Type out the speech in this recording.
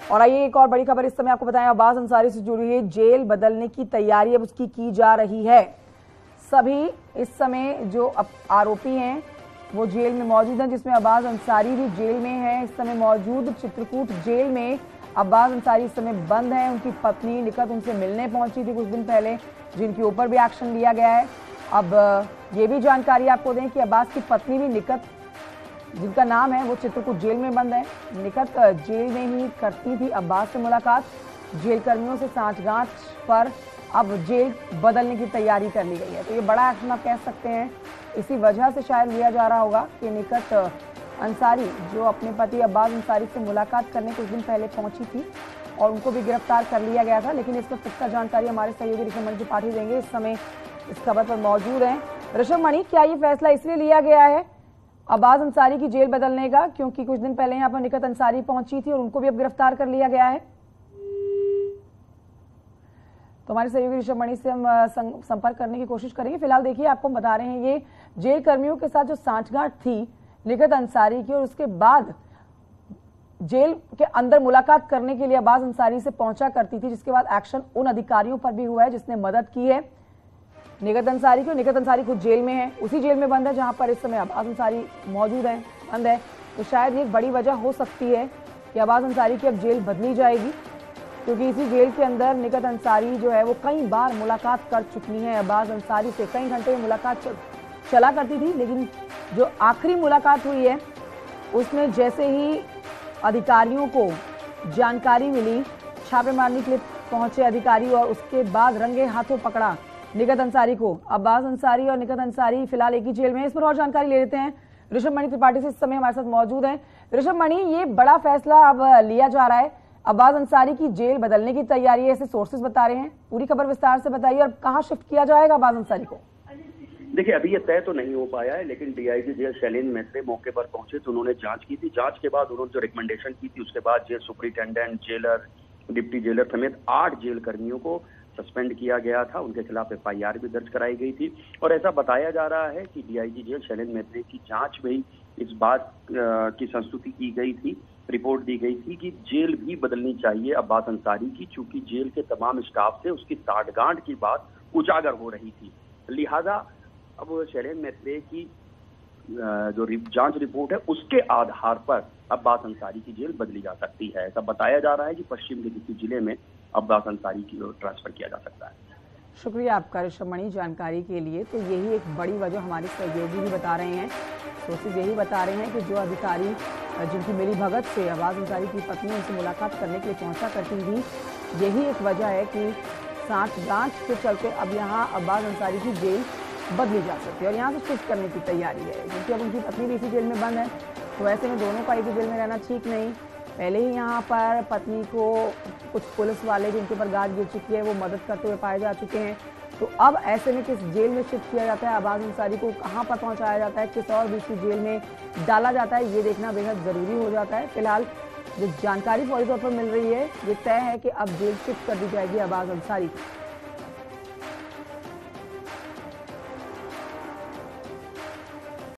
और आइए एक और बड़ी खबर इस समय आपको बताएं, अब्बास अंसारी से जुड़ी है। जेल बदलने की तैयारी अब उसकी की जा रही है। सभी इस समय जो आरोपी हैं वो जेल में मौजूद हैं, जिसमें अब्बास अंसारी भी जेल में है इस समय मौजूद। चित्रकूट जेल में अब्बास अंसारी इस समय बंद है। उनकी पत्नी निकत उनसे मिलने पहुंची थी कुछ दिन पहले, जिनके ऊपर भी एक्शन लिया गया है। अब ये भी जानकारी आपको दें कि अब्बास की पत्नी भी निकत, जिनका नाम है, वो चित्रकूट जेल में बंद है। निकत जेल में ही करती थी अब्बास से मुलाकात। जेल कर्मियों से सांठगांठ पर अब जेल बदलने की तैयारी कर ली गई है। तो ये बड़ा एक्शन आप कह सकते हैं। इसी वजह से शायद लिया जा रहा होगा कि निकत अंसारी जो अपने पति अब्बास अंसारी से मुलाकात करने कुछ दिन पहले पहुंची थी और उनको भी गिरफ्तार कर लिया गया था। लेकिन इस पर पुख्ता जानकारी हमारे सहयोगी ऋषभ मणि त्रिपाठी देंगे, इस समय इस खबर पर मौजूद हैं। ऋषभ मणि, क्या ये फैसला इसलिए लिया गया है अब्बास अंसारी की जेल बदलने का क्योंकि कुछ दिन पहले यहाँ पर निकत अंसारी पहुंची थी और उनको भी अब गिरफ्तार कर लिया गया है? तो हमारे सहयोगी ऋषभ मणि से हम संपर्क करने की कोशिश करेंगे। फिलहाल देखिए, आपको बता रहे हैं ये जेल कर्मियों के साथ जो सांठगांठ थी निकत अंसारी की, और उसके बाद जेल के अंदर मुलाकात करने के लिए अब्बास अंसारी से पहुंचा करती थी, जिसके बाद एक्शन उन अधिकारियों पर भी हुआ है जिसने मदद की है निकत अंसारी को। निकत अंसारी खुद जेल में है, उसी जेल में बंद है जहां पर इस समय अब्बास अंसारी मौजूद है, बंद है। तो शायद ये एक बड़ी वजह हो सकती है कि अब्बास अंसारी की अब जेल बदली जाएगी, क्योंकि इसी जेल के अंदर निकत अंसारी जो है वो कई बार मुलाकात कर चुकी हैं अब्बास अंसारी से। कई घंटे में मुलाकात चला करती थी, लेकिन जो आखिरी मुलाकात हुई है उसमें जैसे ही अधिकारियों को जानकारी मिली, छापे मारने के लिए पहुंचे अधिकारी और उसके बाद रंगे हाथों पकड़ा निकत अंसारी को। अब्बास अंसारी और निकत अंसारी फिलहाल एक ही जेल में है। इस पर और जानकारी ले लेते हैं। ऋषभ मणि त्रिपाठी से इस समय हमारे साथ मौजूद हैं। ऋषभ मणि, ये बड़ा फैसला अब लिया जा रहा है, अब्बास अंसारी की जेल बदलने की तैयारी है, ऐसे सोर्सेज बता रहे हैं। पूरी खबर विस्तार से बताइए और कहाँ शिफ्ट किया जाएगा अब्बास अंसारी को? देखिए, अभी ये तय तो नहीं हो पाया है, लेकिन डीआईजी जेल शैलेंद्र मैत्रेय मौके पर पहुंचे तो उन्होंने जांच की थी। जांच के बाद उन्होंने जो रिकमेंडेशन की थी उसके बाद jail superintendent, jailer, deputy jailer समेत 8 जेल कर्मियों को सस्पेंड किया गया था। उनके खिलाफ एफआईआर भी दर्ज कराई गई थी और ऐसा बताया जा रहा है कि डीआईजी जेल शैलेंद्र मैत्रेय की जांच में ही इस बात की संस्तुति की गई थी, रिपोर्ट दी गई थी कि जेल भी बदलनी चाहिए अब्बास अंसारी की, चूंकि जेल के तमाम स्टाफ से उसकी सांठगांठ की बात उजागर हो रही थी। लिहाजा अब शैलेंद्र मैत्रेय की जो जांच रिपोर्ट है उसके आधार पर अब्बास अंसारी की जेल बदली जा सकती है। ऐसा बताया जा रहा है कि पश्चिम के किसी जिले में अब्बास अंसारी की ट्रांसफर किया जा सकता है। शुक्रिया आपका ऋषभ मणि जानकारी के लिए। तो यही एक बड़ी वजह हमारे सहयोगी भी बता रहे हैं, सोर्सेज यही बता रहे हैं कि जो अधिकारी जिनकी मिली भगत से अब्बास अंसारी की पत्नी उनसे मुलाकात करने के लिए पहुंचा करती थी, यही एक वजह है कि सांठगांठ के चलते अब यहाँ अब्बास अंसारी की जेल बदली जा सकती है और यहाँ से शिफ्ट करने की तैयारी है, क्योंकि अब उनकी पत्नी भी इसी जेल में बंद है। तो ऐसे में दोनों का एक ही जेल में रहना ठीक नहीं। पहले ही यहाँ पर पत्नी को कुछ पुलिस वाले जिनके ऊपर गाज गिर चुकी है वो मदद करते हुए पाए जा चुके हैं। तो अब ऐसे में किस जेल में शिफ्ट किया जाता है अब्बास अंसारी को, कहाँ पर पहुँचाया जाता है, किस और दूसरी जेल में डाला जाता है, ये देखना बेहद ज़रूरी हो जाता है। फिलहाल जो जानकारी फौरी तौर पर मिल रही है, ये तय है कि अब जेल शिफ्ट कर दी जाएगी अब्बास अंसारी।